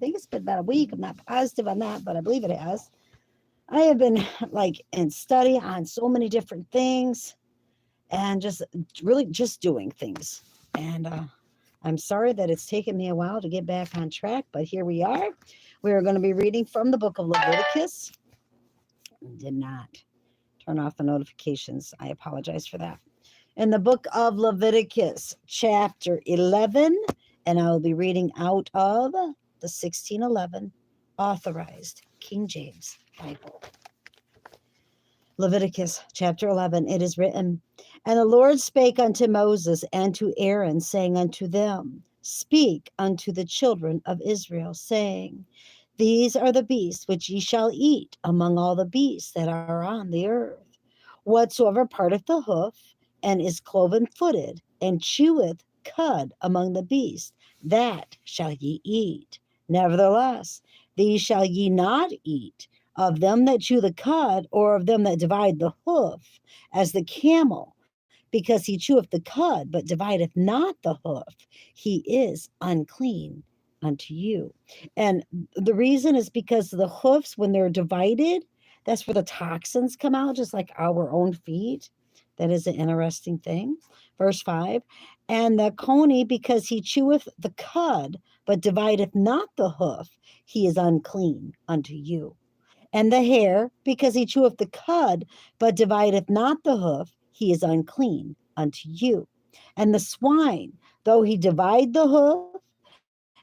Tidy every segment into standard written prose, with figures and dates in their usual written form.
think it's been about a week. I'm not positive on that, but I believe it has. I have been like in study on so many different things and just really just doing things. And I'm sorry that it's taken me a while to get back on track, but here we are. We are going to be reading from the book of Leviticus. Did not turn off the notifications. I apologize for that. In the book of Leviticus, chapter 11, and I will be reading out of the 1611 Authorized King James Bible. Leviticus chapter 11, it is written, And the Lord spake unto Moses and to Aaron, saying unto them, Speak unto the children of Israel, saying, These are the beasts which ye shall eat among all the beasts that are on the earth. Whatsoever parteth the hoof, and is cloven-footed, and cheweth cud among the beasts, that shall ye eat. Nevertheless, these shall ye not eat of them that chew the cud, or of them that divide the hoof, as the camel, because he cheweth the cud, but divideth not the hoof, he is unclean unto you. And the reason is because the hoofs, when they're divided, that's where the toxins come out, just like our own feet. That is an interesting thing. Verse 5, and the coney, because he cheweth the cud, but divideth not the hoof, he is unclean unto you. And the hare, because he cheweth the cud, but divideth not the hoof, he is unclean unto you. And the swine, though he divide the hoof,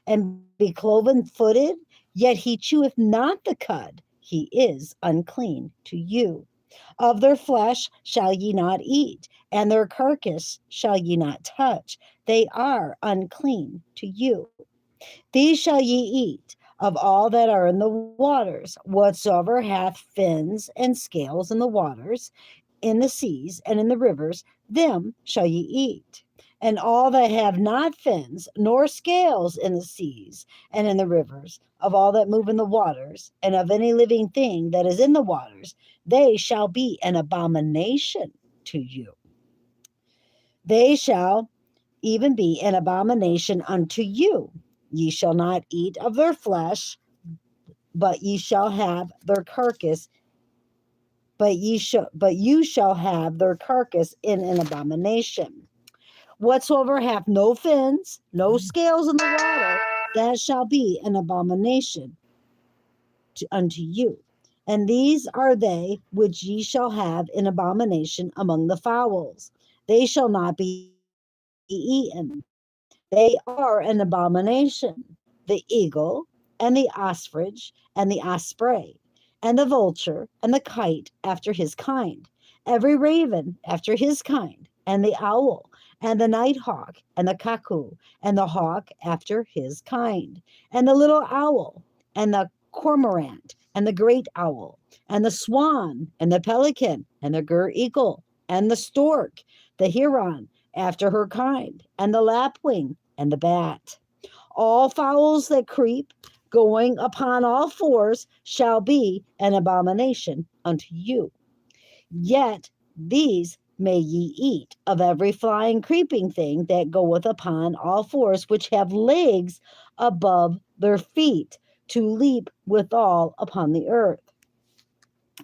and be cloven-footed, yet he cheweth not the cud, he is unclean to you. Of their flesh shall ye not eat, and their carcass shall ye not touch. They are unclean to you. These shall ye eat of all that are in the waters, whatsoever hath fins and scales in the waters, in the seas and in the rivers, them shall ye eat. And all that have not fins nor scales in the seas and in the rivers, of all that move in the waters, and of any living thing that is in the waters, they shall be an abomination to you. They shall even be an abomination unto you. Ye shall not eat of their flesh, but ye shall have their carcass, but you shall have their carcass in an abomination. Whatsoever hath no fins, no scales in the water, that shall be an abomination unto you. And these are they which ye shall have in abomination among the fowls. They shall not be eaten. They are an abomination. The eagle, and the ostrich, and the osprey, and the vulture, and the kite after his kind, every raven after his kind, and the owl, and the nighthawk, and the cuckoo, and the hawk after his kind, and the little owl, and the cormorant, and the great owl, and the swan, and the pelican, and the eagle, and the stork, the heron after her kind, and the lapwing, and the bat. All fowls that creep, going upon all fours, shall be an abomination unto you. Yet these may ye eat of every flying creeping thing that goeth upon all fours, which have legs above their feet, to leap withal upon the earth.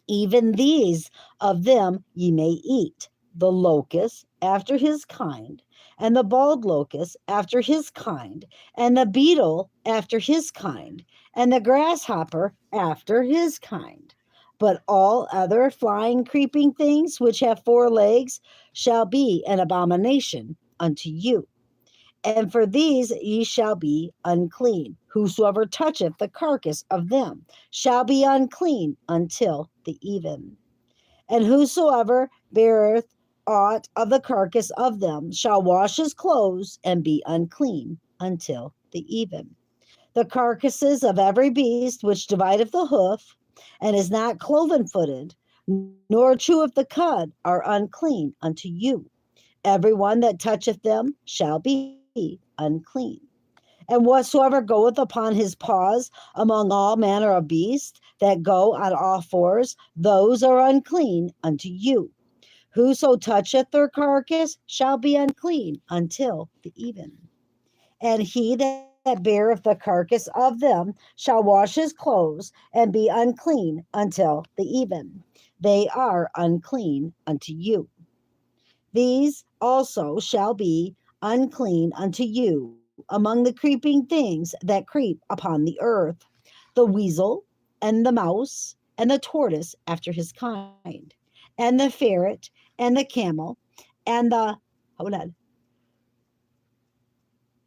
Even these of them ye may eat, the locust after his kind, and the bald locust after his kind, and the beetle after his kind, and the grasshopper after his kind. But all other flying creeping things which have four legs shall be an abomination unto you. And for these ye shall be unclean. Whosoever toucheth the carcass of them shall be unclean until the even. And whosoever beareth aught of the carcass of them shall wash his clothes and be unclean until the even. The carcasses of every beast which divideth the hoof, and is not cloven-footed, nor cheweth the cud, are unclean unto you. Every one that toucheth them shall be unclean. And whatsoever goeth upon his paws among all manner of beasts that go on all fours, those are unclean unto you. Whoso toucheth their carcass shall be unclean until the even. And he that that beareth the carcass of them shall wash his clothes and be unclean until the even. They are unclean unto you. These also shall be unclean unto you among the creeping things that creep upon the earth, the weasel, and the mouse, and the tortoise after his kind, and the ferret, and the camel, and the, hold on,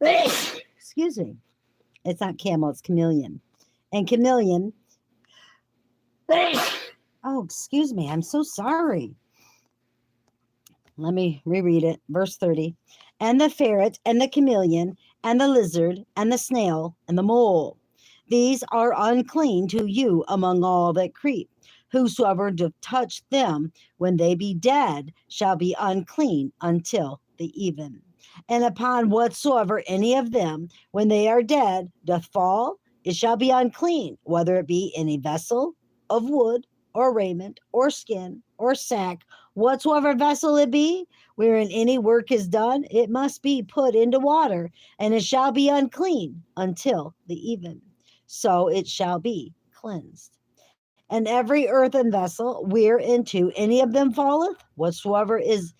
excuse me, it's not camel, it's chameleon. And chameleon, oh, excuse me, I'm so sorry. Let me reread it. Verse 30. And the ferret, and the chameleon, and the lizard, and the snail, and the mole. These are unclean to you among all that creep. Whosoever doth touch them when they be dead shall be unclean until the even. And upon whatsoever any of them, when they are dead, doth fall, it shall be unclean, whether it be any vessel of wood, or raiment, or skin, or sack, whatsoever vessel it be, wherein any work is done, it must be put into water, and it shall be unclean until the even. So it shall be cleansed. And every earthen vessel whereinto any of them falleth, whatsoever is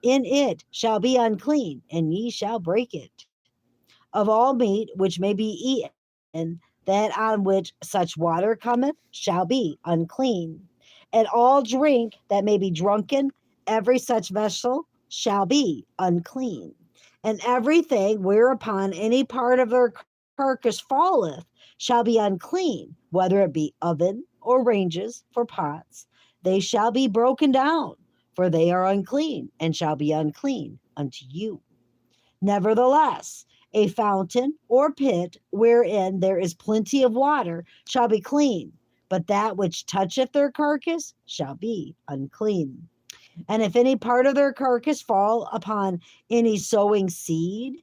in it shall be unclean, and ye shall break it. Of all meat which may be eaten, that on which such water cometh shall be unclean. And all drink that may be drunken, every such vessel shall be unclean. And everything whereupon any part of their carcass falleth shall be unclean, whether it be oven or ranges for pots. They shall be broken down, for they are unclean, and shall be unclean unto you. Nevertheless, a fountain or pit wherein there is plenty of water shall be clean, but that which toucheth their carcass shall be unclean. And if any part of their carcass fall upon any sowing seed,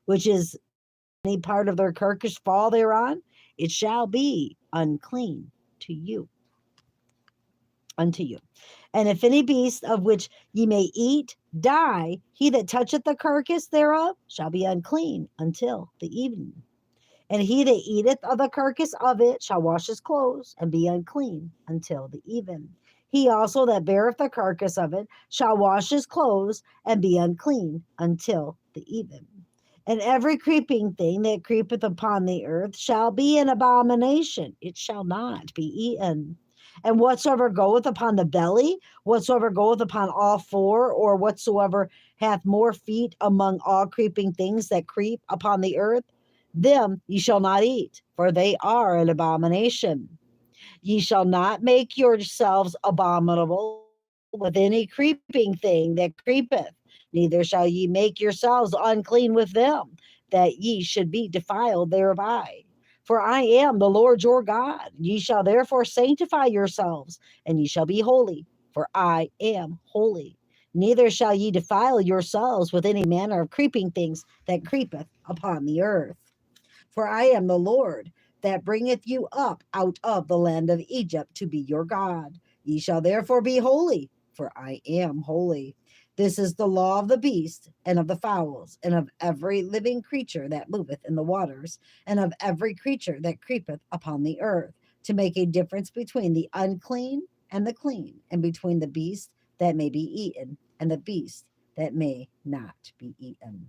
which is any part of their carcass fall thereon, it shall be unclean to you, unto you. And if any beast of which ye may eat die, he that toucheth the carcass thereof shall be unclean until the evening. And he that eateth of the carcass of it shall wash his clothes and be unclean until the even. He also that beareth the carcass of it shall wash his clothes and be unclean until the even. And every creeping thing that creepeth upon the earth shall be an abomination. It shall not be eaten. And whatsoever goeth upon the belly, whatsoever goeth upon all four, or whatsoever hath more feet among all creeping things that creep upon the earth, them ye shall not eat, for they are an abomination. Ye shall not make yourselves abominable with any creeping thing that creepeth, neither shall ye make yourselves unclean with them, that ye should be defiled thereby. For I am the Lord your God. Ye shall therefore sanctify yourselves, and ye shall be holy, for I am holy. Neither shall ye defile yourselves with any manner of creeping things that creepeth upon the earth. For I am the Lord that bringeth you up out of the land of Egypt to be your God. Ye shall therefore be holy, for I am holy. This is the law of the beast, and of the fowls, and of every living creature that moveth in the waters, and of every creature that creepeth upon the earth, to make a difference between the unclean and the clean, and between the beast that may be eaten and the beast that may not be eaten.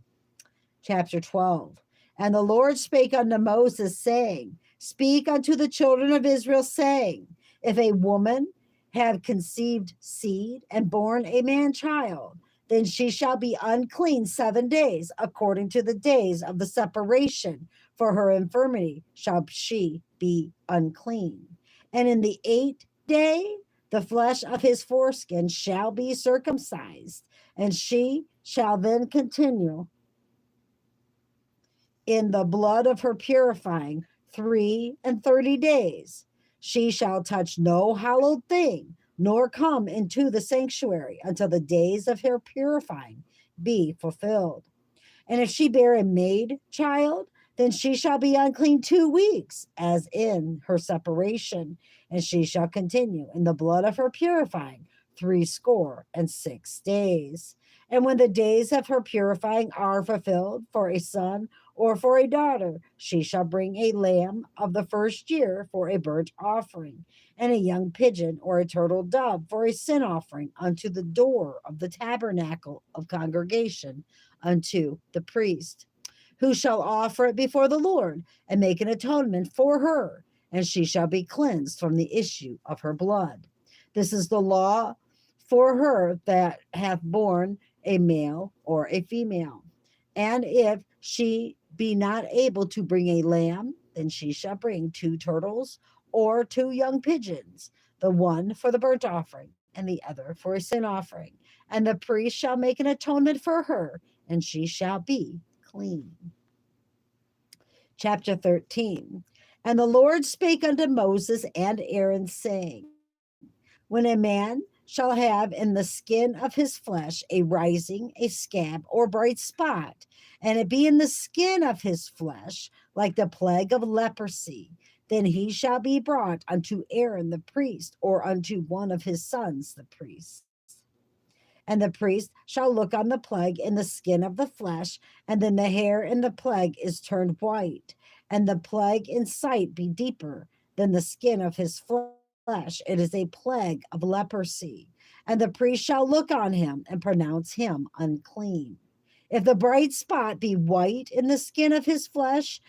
Chapter 12. And the Lord spake unto Moses, saying, Speak unto the children of Israel, saying, If a woman have conceived seed and born a man child, then she shall be unclean 7 days, according to the days of the separation. For her infirmity shall she be unclean. And in the 8th day, the flesh of his foreskin shall be circumcised, and she shall then continue in the blood of her purifying 33 days. She shall touch no hallowed thing, nor come into the sanctuary until the days of her purifying be fulfilled. And if she bear a maid child, then she shall be unclean 2 weeks, as in her separation, and she shall continue in the blood of her purifying 66 days. And when the days of her purifying are fulfilled for a son or for a daughter, she shall bring a lamb of the first year for a burnt offering, and a young pigeon or a turtle dove for a sin offering unto the door of the tabernacle of congregation unto the priest, who shall offer it before the Lord and make an atonement for her, and she shall be cleansed from the issue of her blood. This is the law for her that hath borne a male or a female. And if she be not able to bring a lamb, then she shall bring two turtles or two young pigeons, the one for the burnt offering and the other for a sin offering. And the priest shall make an atonement for her, and she shall be clean. Chapter 13. And the Lord spake unto Moses and Aaron, saying, when a man shall have in the skin of his flesh a rising, a scab, or bright spot, and it be in the skin of his flesh, like the plague of leprosy, then he shall be brought unto Aaron the priest, or unto one of his sons the priests. And the priest shall look on the plague in the skin of the flesh, and then the hair in the plague is turned white, and the plague in sight be deeper than the skin of his flesh. It is a plague of leprosy. And the priest shall look on him and pronounce him unclean. If the bright spot be white in the skin of his flesh,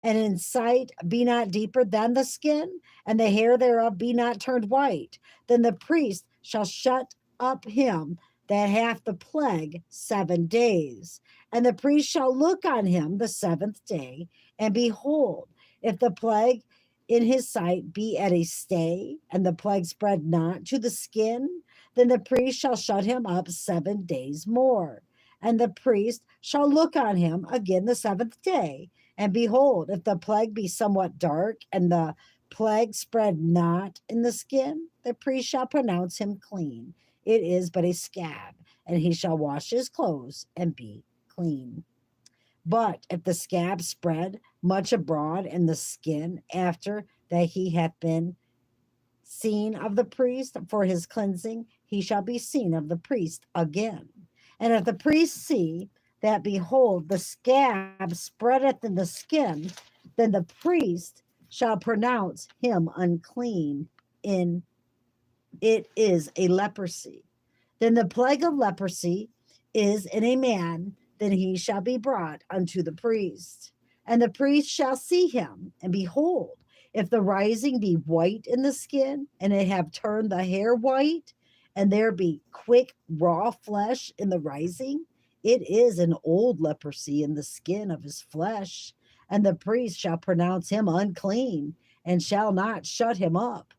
and in sight be not deeper than the skin, and the hair thereof be not turned white, then the priest shall shut up him that hath the plague 7 days. And the priest shall look on him the seventh day, and behold, if the plague in his sight be at a stay, and the plague spread not to the skin, then the priest shall shut him up 7 days more. And the priest shall look on him again the seventh day, and behold, if the plague be somewhat dark, and the plague spread not in the skin, the priest shall pronounce him clean. It is but a scab, and he shall wash his clothes and be clean. But if the scab spread much abroad in the skin after that he hath been seen of the priest for his cleansing, he shall be seen of the priest again. And if the priest see that, behold, the scab spreadeth in the skin, then the priest shall pronounce him unclean, in it is a leprosy. Then the plague of leprosy is in a man, then he shall be brought unto the priest. And the priest shall see him, and behold, if the rising be white in the skin, and it have turned the hair white, and there be quick raw flesh in the rising, it is an old leprosy in the skin of his flesh. And the priest shall pronounce him unclean, and shall not shut him up,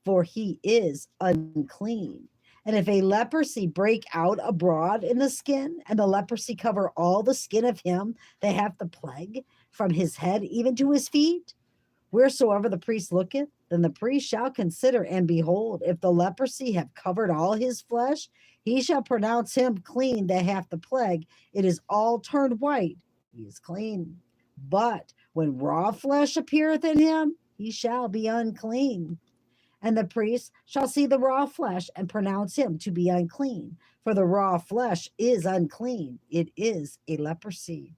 for he is unclean. And if a leprosy break out abroad in the skin, and the leprosy cover all the skin of him that hath the plague, from his head even to his feet, wheresoever the priest looketh, then the priest shall consider, and behold, if the leprosy have covered all his flesh, he shall pronounce him clean that hath the plague. It is all turned white, he is clean. But when raw flesh appeareth in him, he shall be unclean. And the priest shall see the raw flesh and pronounce him to be unclean, for the raw flesh is unclean. It is a leprosy.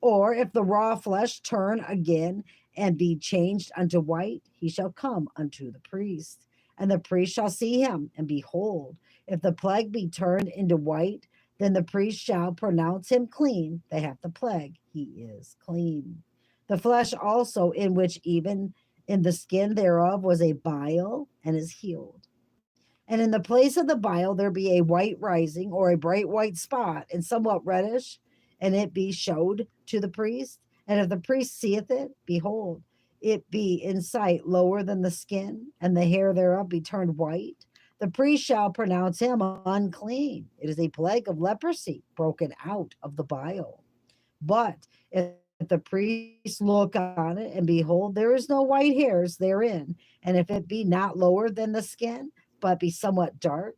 Or if the raw flesh turn again and be changed unto white, he shall come unto the priest. And the priest shall see him, and behold, if the plague be turned into white, then the priest shall pronounce him clean that hath the plague. He is clean. The flesh also, in which even in the skin thereof was a bile, and is healed. And in the place of the bile there be a white rising, or a bright white spot, and somewhat reddish, and it be showed to the priest. And if the priest seeth it, behold, it be in sight lower than the skin, and the hair thereof be turned white, the priest shall pronounce him unclean. It is a plague of leprosy broken out of the bile. But if the priest look on it, and behold, there is no white hairs therein, and if it be not lower than the skin, but be somewhat dark,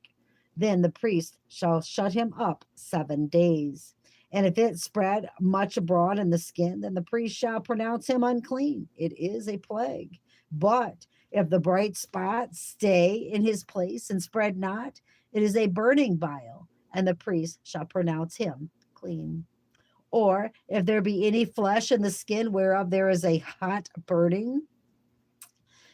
then the priest shall shut him up 7 days. And if it spread much abroad in the skin, then the priest shall pronounce him unclean. It is a plague. But if the bright spot stay in his place and spread not, it is a burning bile, and the priest shall pronounce him clean. Or if there be any flesh in the skin whereof there is a hot burning,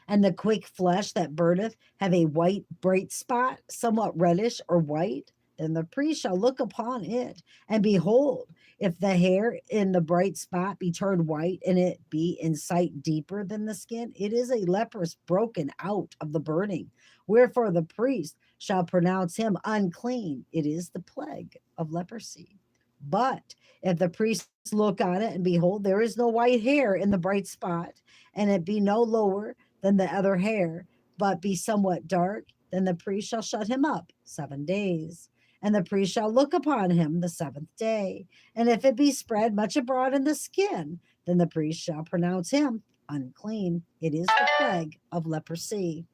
and the quick flesh that burneth have a white bright spot, somewhat reddish or white, then the priest shall look upon it, and behold, if the hair in the bright spot be turned white, and it be in sight deeper than the skin, it is a leprous broken out of the burning. Wherefore the priest shall pronounce him unclean. It is the plague of leprosy. But if the priest look on it, and behold, there is no white hair in the bright spot, and it be no lower than the other hair, but be somewhat dark, then the priest shall shut him up 7 days. And the priest shall look upon him the seventh day. And if it be spread much abroad in the skin, then the priest shall pronounce him unclean. It is the plague of leprosy.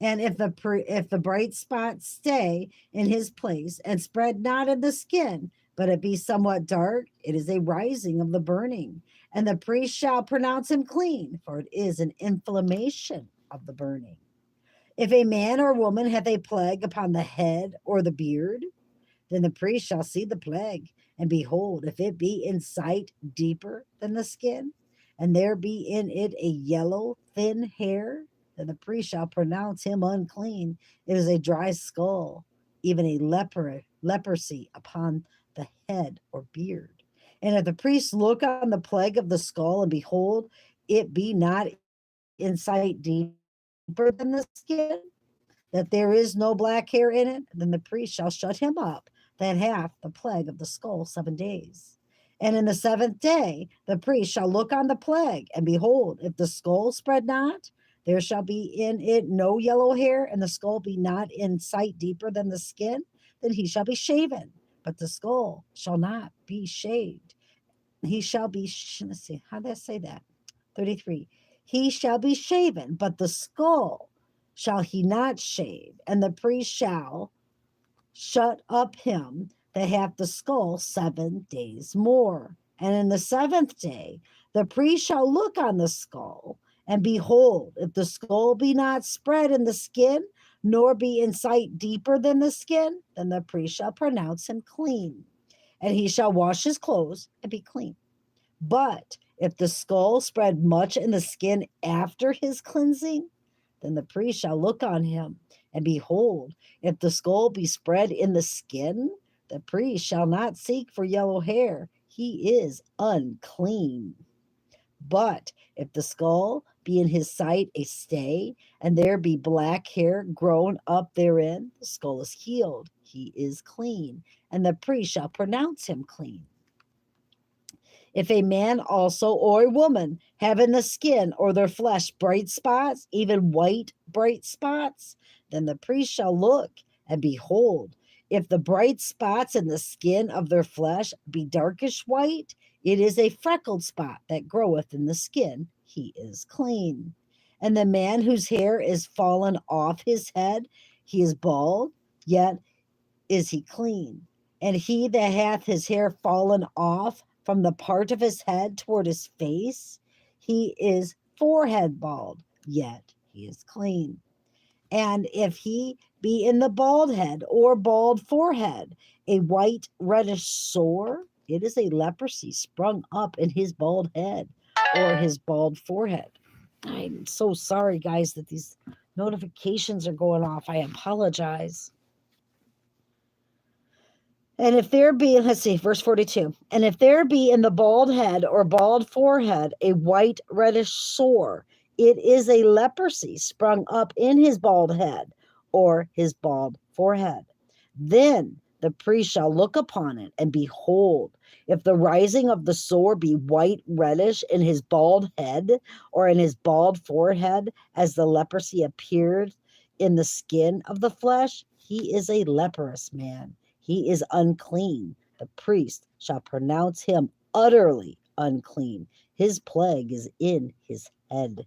And if the bright spot stay in his place and spread not in the skin, but it be somewhat dark, it is a rising of the burning. And the priest shall pronounce him clean, for it is an inflammation of the burning. If a man or woman hath a plague upon the head or the beard, then the priest shall see the plague, and behold, if it be in sight deeper than the skin, and there be in it a yellow thin hair, then the priest shall pronounce him unclean. It is a dry skull, even a leprosy upon the head or beard. And if the priest look on the plague of the skull, and behold, it be not in sight deeper than the skin, that there is no black hair in it, then the priest shall shut him up that hath the plague of the skull 7 days. And in the seventh day the priest shall look on the plague, and behold, if the skull spread not, there shall be in it no yellow hair, and the skull be not in sight deeper than the skin, then he shall be shaven, but the skull shall not be shaved. He shall be, let's see, how did I say that? 33. He shall be shaven, but the skull shall he not shave, and the priest shall shut up him that hath the skull 7 days more. And in the seventh day the priest shall look on the skull, and behold, if the skull be not spread in the skin, nor be in sight deeper than the skin, then the priest shall pronounce him clean, and he shall wash his clothes and be clean. But if the skull spread much in the skin after his cleansing, then the priest shall look on him, and behold, if the skull be spread in the skin, the priest shall not seek for yellow hair. He is unclean. But if the skull be in his sight a stay, and there be black hair grown up therein, the skull is healed. He is clean, and the priest shall pronounce him clean. If a man also or a woman have in the skin or their flesh bright spots, even white bright spots, then the priest shall look, and behold, if the bright spots in the skin of their flesh be darkish white, it is a freckled spot that groweth in the skin. He is clean. And the man whose hair is fallen off his head, he is bald, yet is he clean. And he that hath his hair fallen off from the part of his head toward his face, he is forehead bald, yet he is clean. And if he be in the bald head or bald forehead, a white reddish sore, it is a leprosy sprung up in his bald head or his bald forehead. I'm so sorry, guys, that these notifications are going off. I apologize. And if there be, let's see, verse 42, and if there be in the bald head or bald forehead a white reddish sore, it is a leprosy sprung up in his bald head or his bald forehead. Then the priest shall look upon it, and behold, if the rising of the sore be white reddish in his bald head or in his bald forehead, as the leprosy appeared in the skin of the flesh, he is a leprous man. He is unclean. The priest shall pronounce him utterly unclean. His plague is in his head.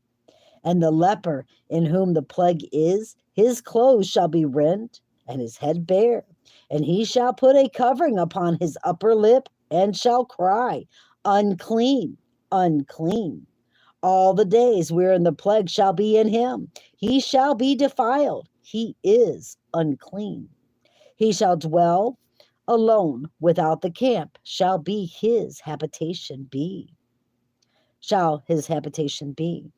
And the leper in whom the plague is, his clothes shall be rent, and his head bare. And he shall put a covering upon his upper lip, and shall cry, unclean, unclean. All the days wherein the plague shall be in him, he shall be defiled. He is unclean. He shall dwell alone without the camp shall be his habitation be. Shall his habitation be.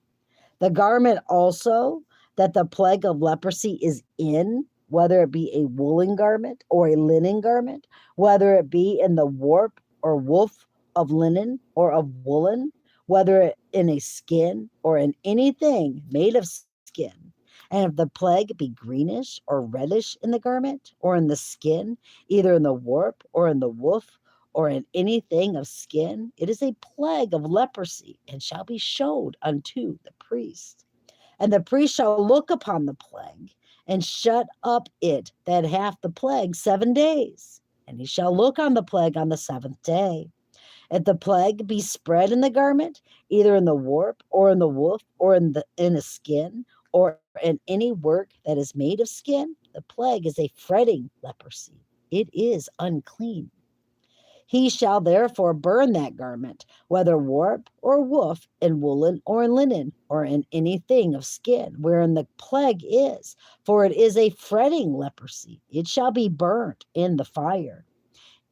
The garment also that the plague of leprosy is in, whether it be a woolen garment or a linen garment, whether it be in the warp or woof of linen or of woolen, whether in a skin or in anything made of skin. And if the plague be greenish or reddish in the garment or in the skin, either in the warp or in the woof or in anything of skin, it is a plague of leprosy, and shall be showed unto the priest. And the priest shall look upon the plague, and shut up it that hath the plague 7 days. And he shall look on the plague on the 7th day. If the plague be spread in the garment, either in the warp or in the woof or in a skin or in any work that is made of skin, the plague is a fretting leprosy. It is unclean. He shall therefore burn that garment, whether warp or woof, in woolen or in linen, or in anything of skin, wherein the plague is, for it is a fretting leprosy. It shall be burnt in the fire.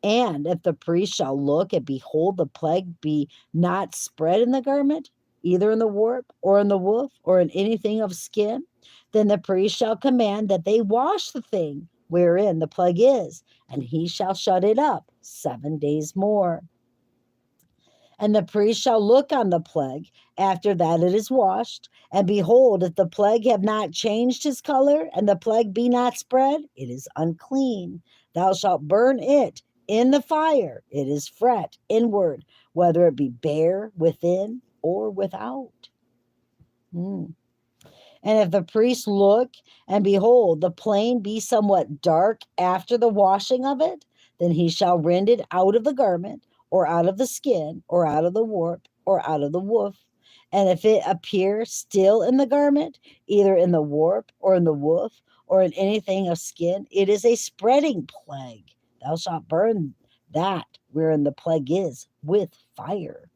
And if the priest shall look and behold the plague be not spread in the garment, either in the warp or in the woof or in anything of skin, then the priest shall command that they wash the thing wherein the plague is, and he shall shut it up 7 days more. And the priest shall look on the plague after that it is washed, and behold, if the plague have not changed his color, and the plague be not spread, it is unclean. Thou shalt burn it in the fire. It is fret inward, whether it be bare within or without. And if the priest look and behold, the plain be somewhat dark after the washing of it, then he shall rend it out of the garment, or out of the skin, or out of the warp, or out of the woof. And if it appear still in the garment, either in the warp, or in the woof, or in anything of skin, it is a spreading plague. Thou shalt burn that wherein the plague is with fire.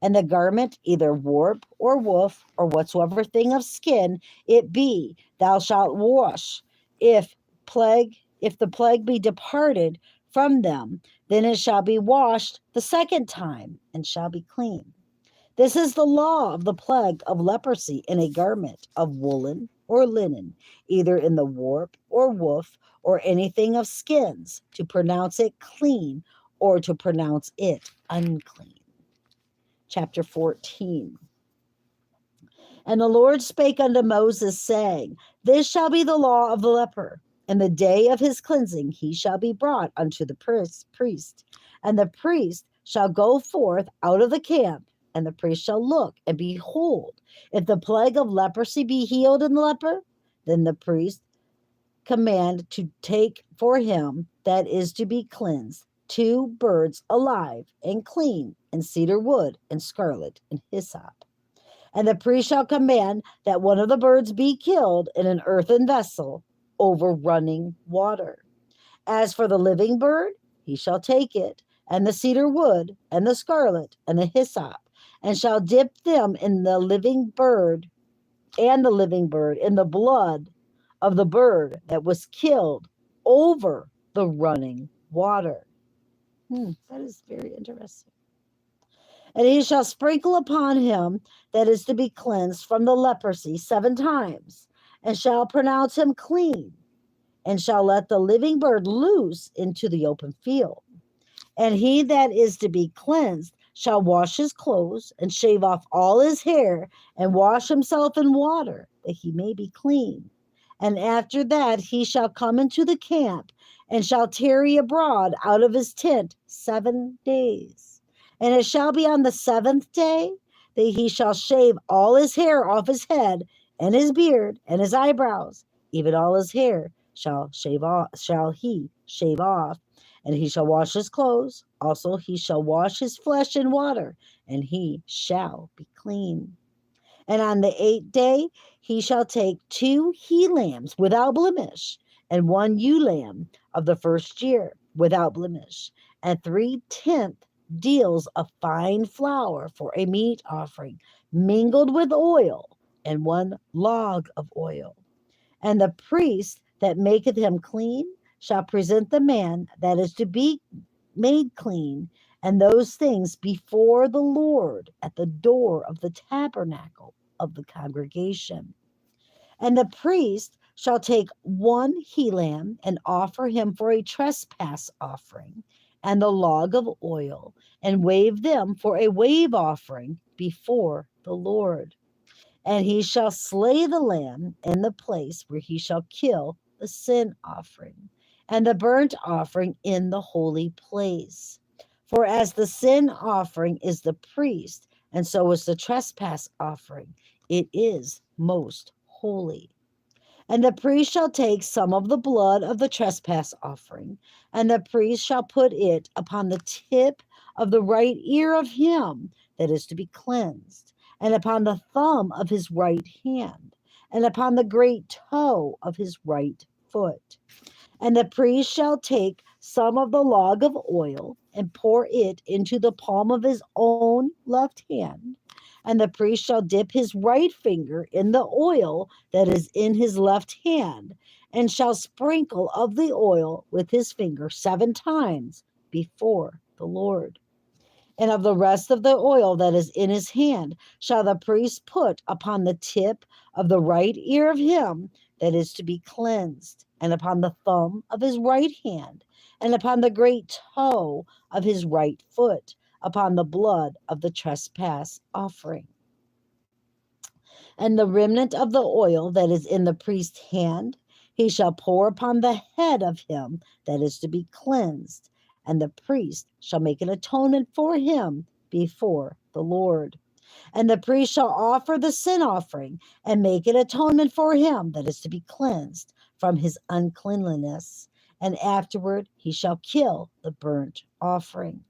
And the garment, either warp or woof, or whatsoever thing of skin it be, thou shalt wash. If the plague be departed from them, then it shall be washed the second time, and shall be clean. This is the law of the plague of leprosy in a garment of woolen or linen, either in the warp or woof, or anything of skins, to pronounce it clean, or to pronounce it unclean. Chapter 14. And the Lord spake unto Moses, saying, This shall be the law of the leper. In the day of his cleansing he shall be brought unto the priest. And the priest shall go forth out of the camp, and the priest shall look, and behold, if the plague of leprosy be healed in the leper, then the priest command to take for him that is to be cleansed 2 birds alive and clean, and cedar wood, and scarlet, and hyssop. And the priest shall command that one of the birds be killed in an earthen vessel over running water. As for the living bird, he shall take it, and the cedar wood, and the scarlet, and the hyssop, and shall dip them in the living bird, in the blood of the bird that was killed over the running water. That is very interesting. And he shall sprinkle upon him that is to be cleansed from the leprosy 7 times, and shall pronounce him clean, and shall let the living bird loose into the open field. And he that is to be cleansed shall wash his clothes, and shave off all his hair, and wash himself in water, that he may be clean. And after that he shall come into the camp, and shall tarry abroad out of his tent 7 days. And it shall be on the 7th day that he shall shave all his hair off his head, and his beard, and his eyebrows, even all his hair shall he shave off. And he shall wash his clothes. Also he shall wash his flesh in water, and he shall be clean. And on the 8th day he shall take 2 he-lambs without blemish, and 1 ewe-lamb of the first year without blemish, and 3/10 deals of fine flour for a meat offering, mingled with oil, and 1 log of oil. And the priest that maketh him clean shall present the man that is to be made clean, and those things before the Lord at the door of the tabernacle of the congregation. And the priest shall take one he lamb and offer him for a trespass offering, and the log of oil, and wave them for a wave offering before the Lord. And he shall slay the lamb in the place where he shall kill the sin offering, and the burnt offering in the holy place. For as the sin offering is the priest, and so is the trespass offering, it is most holy. And the priest shall take some of the blood of the trespass offering, and the priest shall put it upon the tip of the right ear of him that is to be cleansed, and upon the thumb of his right hand, and upon the great toe of his right foot. And the priest shall take some of the log of oil and pour it into the palm of his own left hand. And the priest shall dip his right finger in the oil that is in his left hand, and shall sprinkle of the oil with his finger 7 times before the Lord. And of the rest of the oil that is in his hand shall the priest put upon the tip of the right ear of him that is to be cleansed, and upon the thumb of his right hand, and upon the great toe of his right foot, upon the blood of the trespass offering. And the remnant of the oil that is in the priest's hand he shall pour upon the head of him that is to be cleansed, and the priest shall make an atonement for him before the Lord. And the priest shall offer the sin offering and make an atonement for him that is to be cleansed from his uncleanliness. And afterward he shall kill the burnt offering.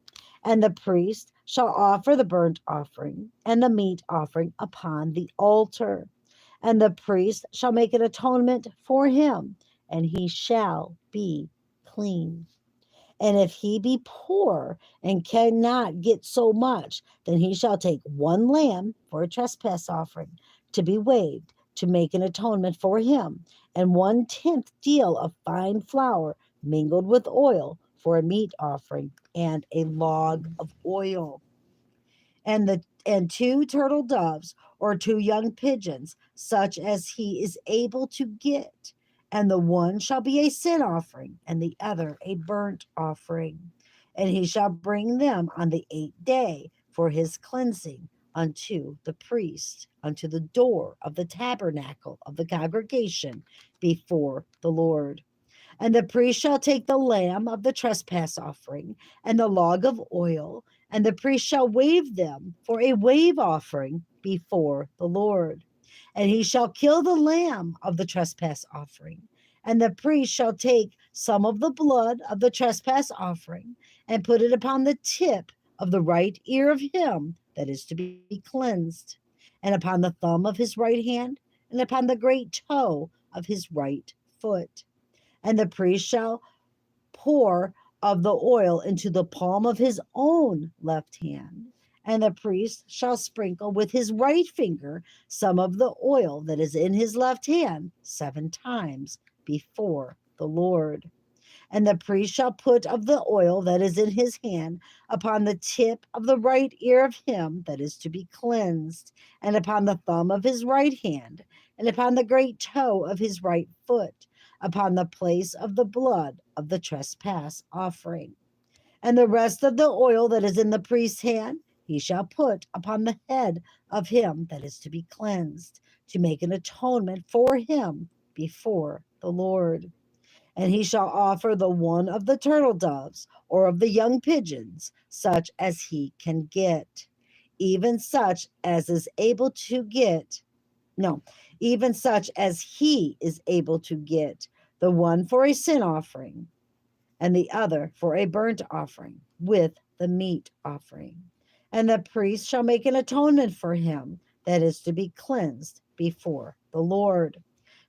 And the priest shall offer the burnt offering and the meat offering upon the altar. And the priest shall make an atonement for him, and he shall be clean. And if he be poor and cannot get so much, then he shall take one lamb for a trespass offering to be waved, to make an atonement for him, and 1/10 deal of fine flour mingled with oil for a meat offering, and a log of oil. And 2 turtle doves or 2 young pigeons, such as he is able to get. And the one shall be a sin offering, and the other a burnt offering. And he shall bring them on the 8th day for his cleansing unto the priest, unto the door of the tabernacle of the congregation before the Lord. And the priest shall take the lamb of the trespass offering and the log of oil, and the priest shall wave them for a wave offering before the Lord. And he shall kill the lamb of the trespass offering. And the priest shall take some of the blood of the trespass offering and put it upon the tip of the right ear of him that is to be cleansed, and upon the thumb of his right hand, and upon the great toe of his right foot. And the priest shall pour of the oil into the palm of his own left hand. And the priest shall sprinkle with his right finger some of the oil that is in his left hand 7 times before the Lord. And the priest shall put of the oil that is in his hand upon the tip of the right ear of him that is to be cleansed, and upon the thumb of his right hand, and upon the great toe of his right foot, upon the place of the blood of the trespass offering. And the rest of the oil that is in the priest's hand he shall put upon the head of him that is to be cleansed, to make an atonement for him before the Lord. And he shall offer the one of the turtle doves or of the young pigeons, such as he can get, even such as is able to get. No, even such as he is able to get, the one for a sin offering, and the other for a burnt offering, with the meat offering. And the priest shall make an atonement for him that is to be cleansed before the Lord.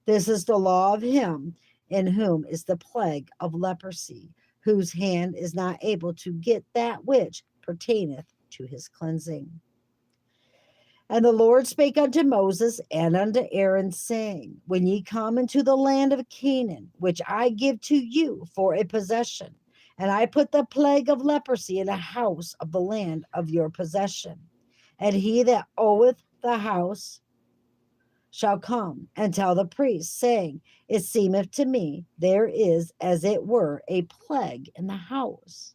This is the law of him in whom is the plague of leprosy, whose hand is not able to get that which pertaineth to his cleansing. And the Lord spake unto Moses and unto Aaron, saying, When ye come into the land of Canaan, which I give to you for a possession, and I put the plague of leprosy in the house of the land of your possession, and he that oweth the house shall come and tell the priest, saying, It seemeth to me there is as it were a plague in the house.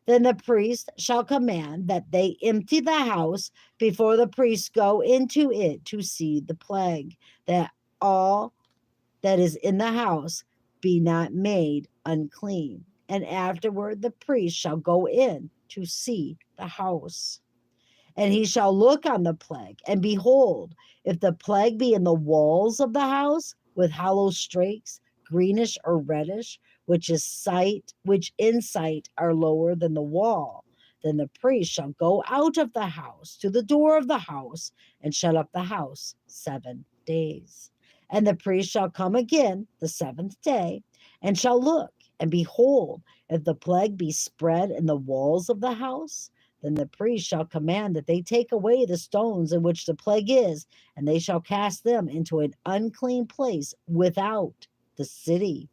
Then the priest shall command that they empty the house before the priests go into it to see the plague, that all that is in the house be not made unclean. And afterward the priest shall go in to see the house. And he shall look on the plague, and behold, if the plague be in the walls of the house with hollow strakes, greenish or reddish, which in sight are lower than the wall, then the priest shall go out of the house to the door of the house and shut up the house 7 days. And the priest shall come again the 7th day, and shall look, and behold, if the plague be spread in the walls of the house, then the priest shall command that they take away the stones in which the plague is, and they shall cast them into an unclean place without the city.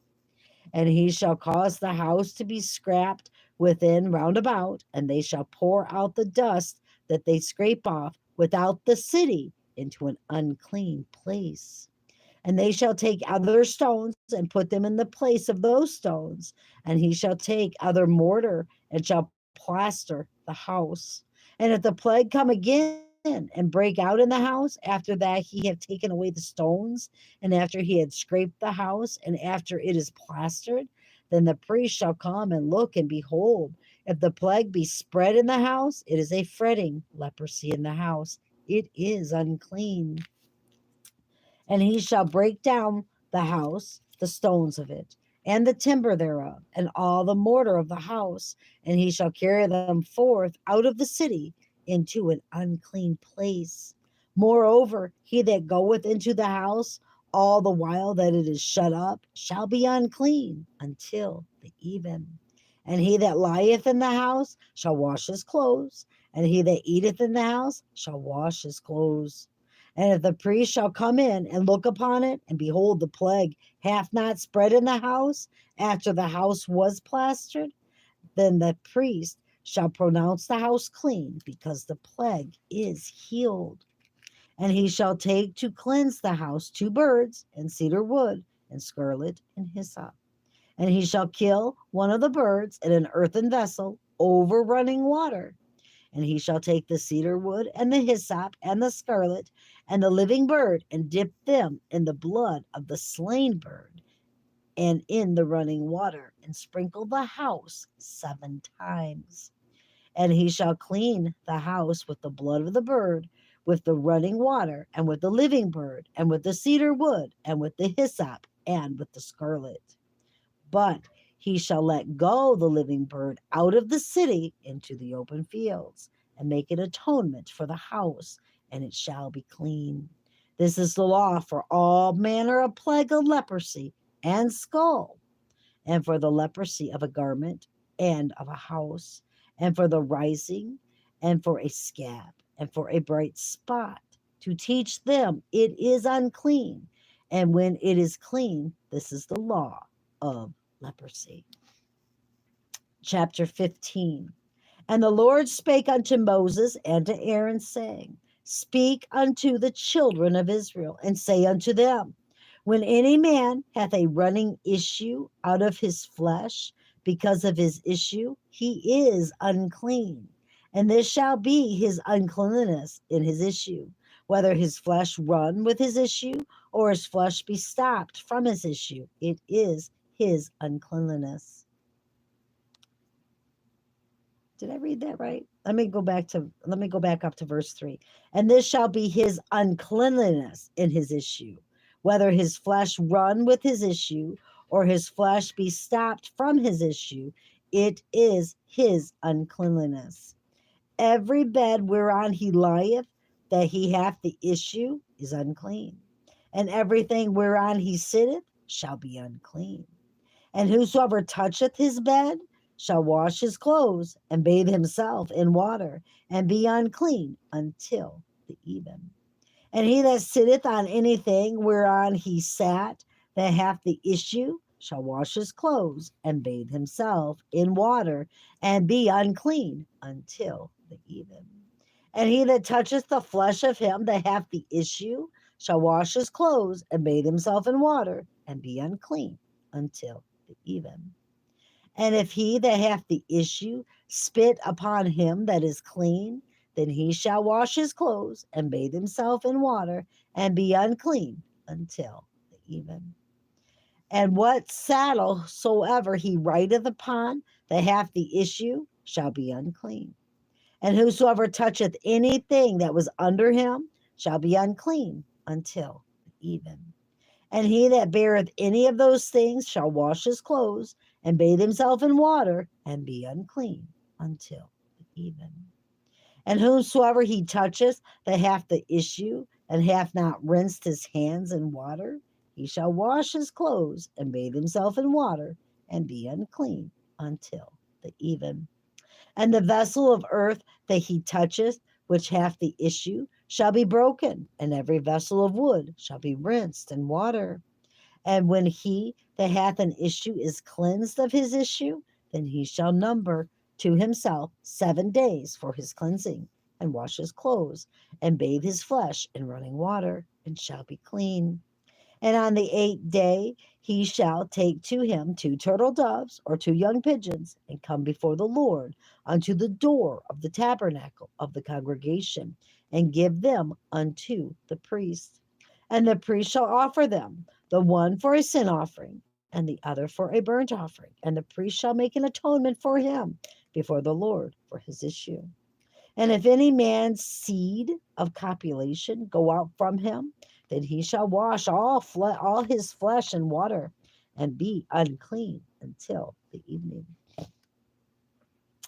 And he shall cause the house to be scraped within round about, and they shall pour out the dust that they scrape off without the city into an unclean place. And they shall take other stones and put them in the place of those stones. And he shall take other mortar and shall plaster the house. And if the plague come again and break out in the house, after that he have taken away the stones, and after he had scraped the house, and after it is plastered, then the priest shall come and look, and behold, if the plague be spread in the house, it is a fretting leprosy in the house. It is unclean. And he shall break down the house, the stones of it, and the timber thereof, and all the mortar of the house, and he shall carry them forth out of the city into an unclean place. Moreover, he that goeth into the house all the while that it is shut up shall be unclean until the even. And he that lieth in the house shall wash his clothes, and he that eateth in the house shall wash his clothes. And if the priest shall come in and look upon it, and behold, the plague hath not spread in the house after the house was plastered, then the priest shall pronounce the house clean, because the plague is healed. And he shall take to cleanse the house 2 birds, and cedar wood, and scarlet, and hyssop. And he shall kill one of the birds in an earthen vessel over running water. And he shall take the cedar wood and the hyssop and the scarlet and the living bird, and dip them in the blood of the slain bird and in the running water, and sprinkle the house 7 times. And he shall clean the house with the blood of the bird, with the running water, and with the living bird, and with the cedar wood, and with the hyssop, and with the scarlet. But he shall let go the living bird out of the city into the open fields, and make an atonement for the house, and it shall be clean. This is the law for all manner of plague of leprosy and skull, and for the leprosy of a garment and of a house, and for the rising, and for a scab, and for a bright spot, to teach them it is unclean. And when it is clean, this is the law of leprosy. Chapter 15. And the Lord spake unto Moses and to Aaron, saying, Speak unto the children of Israel, and say unto them, When any man hath a running issue out of his flesh, because of his issue, he is unclean. And this shall be his uncleanness in his issue, whether his flesh run with his issue, or his flesh be stopped from his issue. It is his uncleanness. Did I read that right? Let me go back up to verse 3. And this shall be his uncleanliness in his issue, whether his flesh run with his issue, or his flesh be stopped from his issue. It is his uncleanliness. Every bed whereon he lieth, that he hath the issue, is unclean. And everything whereon he sitteth shall be unclean. And whosoever toucheth his bed shall wash his clothes, and bathe himself in water, and be unclean until the even. And he that sitteth on anything whereon he sat, that hath the issue, shall wash his clothes and bathe himself in water and be unclean until the even. And he that toucheth the flesh of him that hath the issue shall wash his clothes and bathe himself in water and be unclean until the even. And if he that hath the issue spit upon him that is clean, then he shall wash his clothes and bathe himself in water and be unclean until the even. And what saddle soever he rideth upon that hath the issue shall be unclean. And whosoever toucheth anything that was under him shall be unclean until the even. And he that beareth any of those things shall wash his clothes and bathe himself in water and be unclean until the even. And whomsoever he toucheth that hath the issue and hath not rinsed his hands in water, he shall wash his clothes and bathe himself in water and be unclean until the even. And the vessel of earth that he toucheth, which hath the issue, shall be broken, and every vessel of wood shall be rinsed in water. And when he that hath an issue is cleansed of his issue, then he shall number to himself 7 days for his cleansing, and wash his clothes, and bathe his flesh in running water, and shall be clean. And on the 8th day he shall take to him 2 turtle doves or 2 young pigeons, and come before the Lord unto the door of the tabernacle of the congregation, and give them unto the priest. And the priest shall offer them, the one for a sin offering, and the other for a burnt offering. And the priest shall make an atonement for him before the Lord for his issue. And if any man's seed of copulation go out from him, then he shall wash all his flesh in water and be unclean until the evening.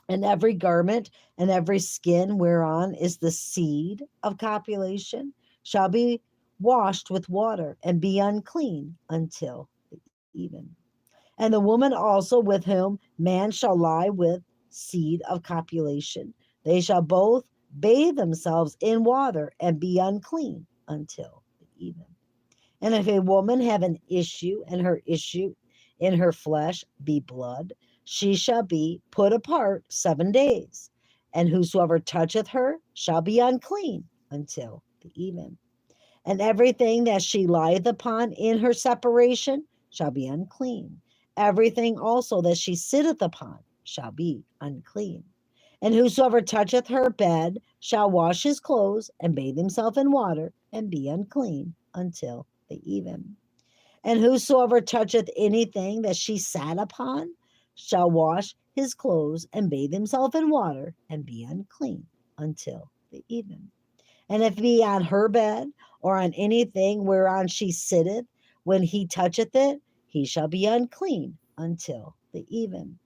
And every garment and every skin whereon is the seed of copulation shall be washed with water and be unclean until the even. And the woman also with whom man shall lie with seed of copulation, they shall both bathe themselves in water and be unclean until the even. And if a woman have an issue, and her issue in her flesh be blood, she shall be put apart 7 days. And whosoever toucheth her shall be unclean until the even. And everything that she lieth upon in her separation shall be unclean. Everything also that she sitteth upon shall be unclean. And whosoever toucheth her bed shall wash his clothes and bathe himself in water and be unclean until the even. And whosoever toucheth anything that she sat upon shall wash his clothes and bathe himself in water and be unclean until the even. And if be on her bed or on anything whereon she sitteth, when he toucheth it, he shall be unclean until the even.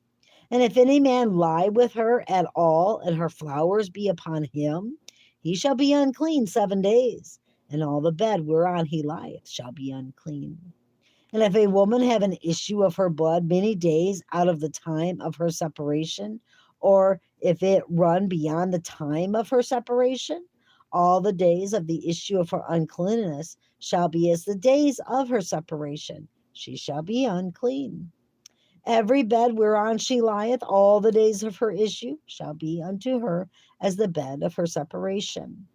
And if any man lie with her at all, and her flowers be upon him, he shall be unclean 7 days, and all the bed whereon he lieth shall be unclean. And if a woman have an issue of her blood many days out of the time of her separation, or if it run beyond the time of her separation, all the days of the issue of her uncleanness shall be as the days of her separation. She shall be unclean. Every bed whereon she lieth all the days of her issue shall be unto her as the bed of her separation.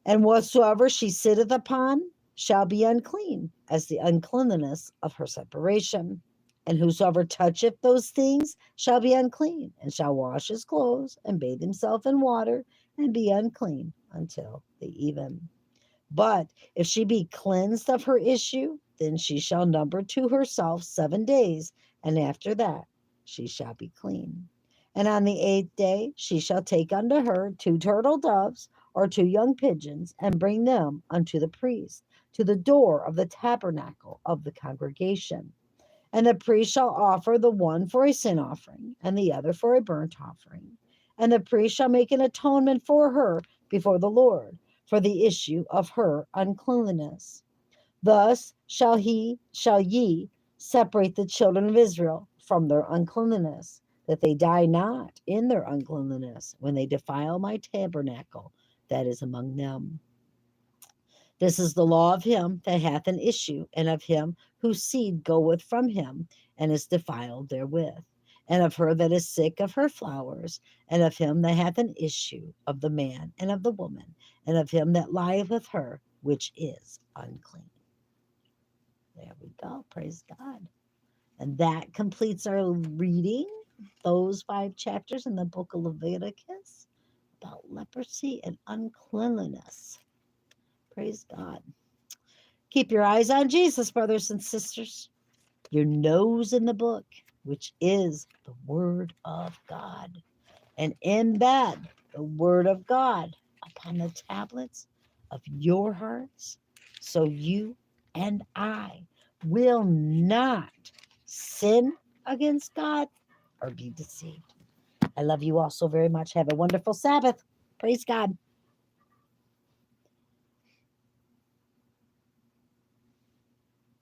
And whatsoever she sitteth upon shall be unclean, as the uncleanness of her separation. And whosoever toucheth those things shall be unclean, and shall wash his clothes, and bathe himself in water, and be unclean until the even. But if she be cleansed of her issue, then she shall number to herself 7 days, and after that she shall be clean. And on the 8th day she shall take unto her 2 turtle doves or 2 young pigeons, and bring them unto the priest to the door of the tabernacle of the congregation. And the priest shall offer the one for a sin offering, and the other for a burnt offering. And the priest shall make an atonement for her before the Lord for the issue of her uncleanness. Thus shall ye separate the children of Israel from their uncleanness, that they die not in their uncleanness when they defile my tabernacle that is among them. This is the law of him that hath an issue, and of him whose seed goeth from him, and is defiled therewith, and of her that is sick of her flowers, and of him that hath an issue, of the man and of the woman, and of him that lieth with her, which is unclean. There we go. Praise God. And that completes our reading, those 5 chapters in the book of Leviticus about leprosy and uncleanliness. Praise God. Keep your eyes on Jesus, brothers and sisters. Your nose in the book, which is the Word of God. And embed the Word of God upon the tablets of your hearts, so you and I will not sin against God or be deceived. I love you all so very much. Have a wonderful Sabbath. Praise God.